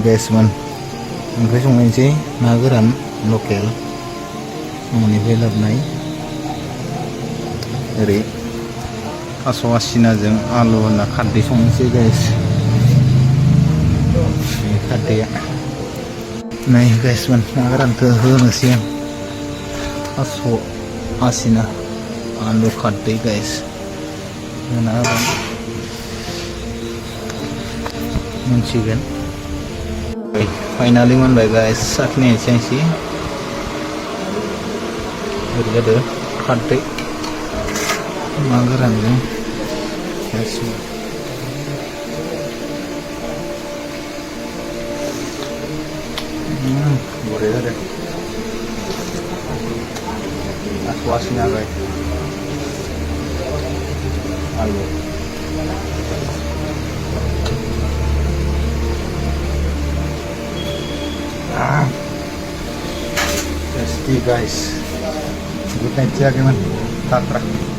guys man oंख्रि संनायसै ना गोरान local न'निफ्राय लाबोनाय ओरै थास' आसिनाजों आलु होना खारदै संनोसै guys ini खारदैया नै guys man ना गोरानखौ होनोसै आं थास' आसिना आलु खारदै guys होना होबाय मोनसिगोन फाइनालि मोनबाय guys साखिनायनोसै एसे ओरै जादों खारदै ना गोरानजों guys बरिया जादों थास' आसिना guys आलु tasty guys good night ya teman-teman.